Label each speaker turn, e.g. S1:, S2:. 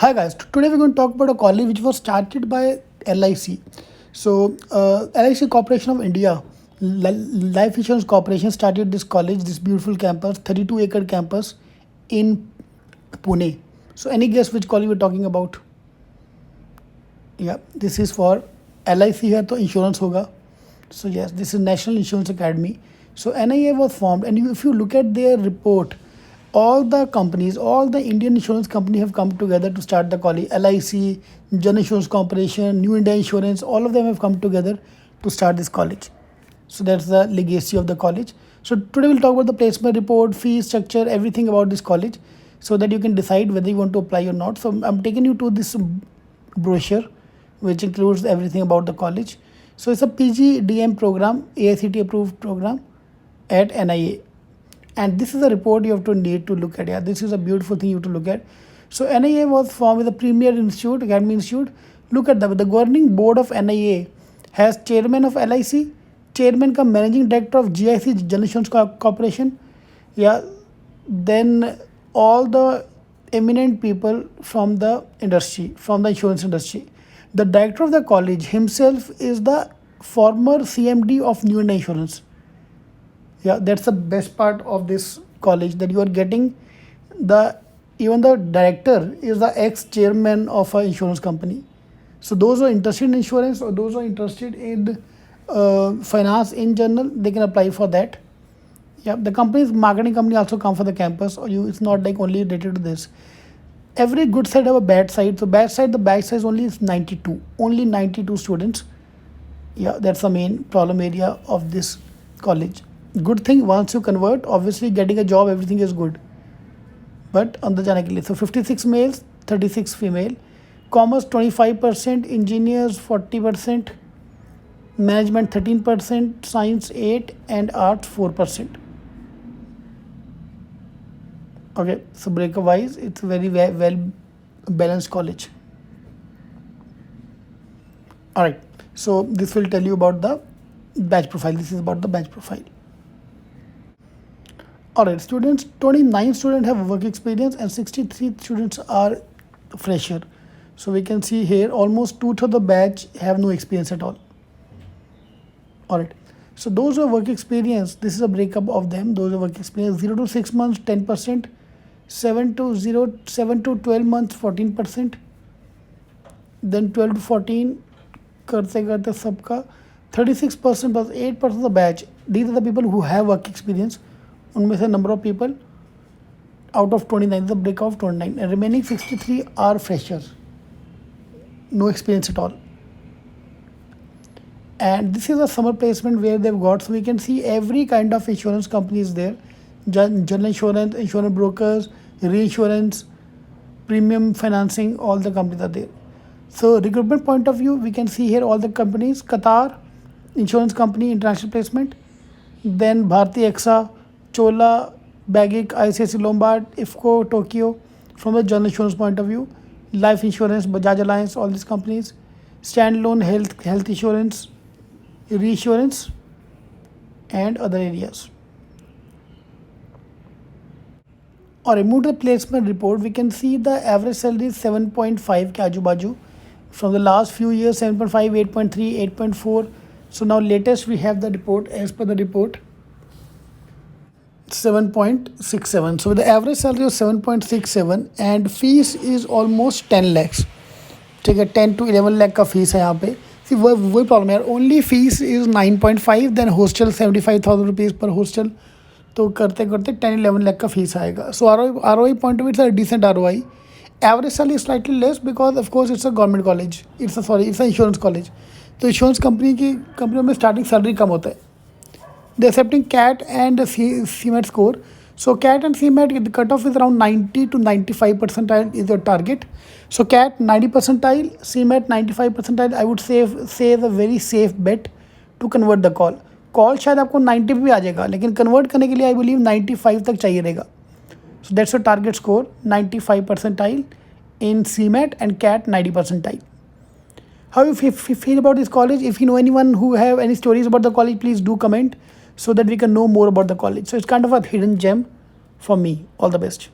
S1: Hi guys, today we're going to talk about a college which was started by LIC. LIC Corporation of India, Life Insurance Corporation started this college, this beautiful campus, 32-acre campus in Pune. So any guess which college we're talking about? Yeah, this is for LIC है तो insurance होगा. So yes, this is National Insurance Academy. So NIA was formed, and if you look at their report, all the companies, all the Indian insurance companies have come together to start the college. LIC, General Insurance Corporation, New India Insurance, all of them have come together to start this college. So that's the legacy of the college. So today we'll talk about the placement report, fee structure, everything about this college, so that you can decide whether you want to apply or not. So I'm taking you to this brochure, which includes everything about the college. So it's a PGDM program, AICT approved program at NIA. And this is a report you have to need to look at. Yeah, this is a beautiful thing you have to look at. So NIA was formed with a premier institute, academy institute. Look at the governing board of NIA has chairman of LIC, chairman का managing director of GIC, General Insurance Corporation. Yeah, then all the eminent people from the industry, from the insurance industry. The director of the college himself is the former CMD of New India Insurance. Yeah, that's the best part of this college, that you are getting the even the director is the ex-chairman of an insurance company. So those who are interested in insurance or those who are interested in finance in general, they can apply for that. Yeah, the company's marketing company also come for the campus, or you, it's not like only related to this. Every good side have a bad side. So bad side, the batch size only is 92, only 92 students. Yeah, that's the main problem area of this college. Good thing, once you convert, obviously getting a job, everything is good. But अंदर जाने के लिए, so 56 males, 36 female, commerce 25%, engineers 40%, management 13%, science 8%, and art 4%. Okay, so breakup wise, it's a very well balanced college. All right, so this will tell you about the batch profile. This is about the batch profile. All right, students, 29 students have work experience and 63 students are fresher. So we can see here almost two-thirds of the batch have no experience at all. All right, so those who have work experience, this is a breakup of them. Those who have work experience 0 to 6 months 10%, 7 to 12 months 14%, then 12 to 14 करते करते सबका 36% plus 8% of the batch. These are the people who have work experience. उनमें से number of people out of 29, the breakup of 29, and remaining 63 are freshers, no experience at all. And this is a summer placement where they've got, so we can see every kind of insurance company is there. General insurance, insurance brokers, reinsurance, premium financing, all the companies are there. So recruitment point of view, we can see here all the companies: Qatar Insurance Company, international placement, then Bharti AXA, Chola, Bagic, ICICI Lombard, IFCO, Tokyo. From the general insurance point of view, life insurance, Bajaj Alliance, all these companies, standalone health insurance, reinsurance, and other areas. Or remove the placement report, we can see the average salary is 7.5 ke aju baju. From the last few years, 7.5, 8.3, 8.4. So now latest we have the report. As per the report, 7.67. So the average salary of 7.67 and fees is almost 10 lakhs. ठीक है, 10 to 11 lakh का fees है यहाँ पे. See, वही problem है यार. Only fees is 9.5, then hostel 75,000 rupees per hostel. तो करते करते 10-11 लाख का फीस आएगा. सो ROI point of view, it's a decent ROI. Average salary is slightly less because of course it's a government college. It's an insurance college. तो insurance कंपनियों में starting salary कम होता है. They're accepting CAT and CMAT score. So CAT and CMAT, the cutoff is around 90 to 95 percentile is your target. So CAT 90 percentile, CMAT 95 percentile, I would say is a very safe bet to convert the call. Call शायद आपको 90 पे भी आ जाएगा, लेकिन convert करने के लिए I believe 95 तक चाहिए रहेगा. So that's your target score, 95 percentile in CMAT and CAT 90 percentile. How you feel about this college? If you know anyone who have any stories about the college, please do comment so that we can know more about the college. So it's kind of a hidden gem for me. All the best.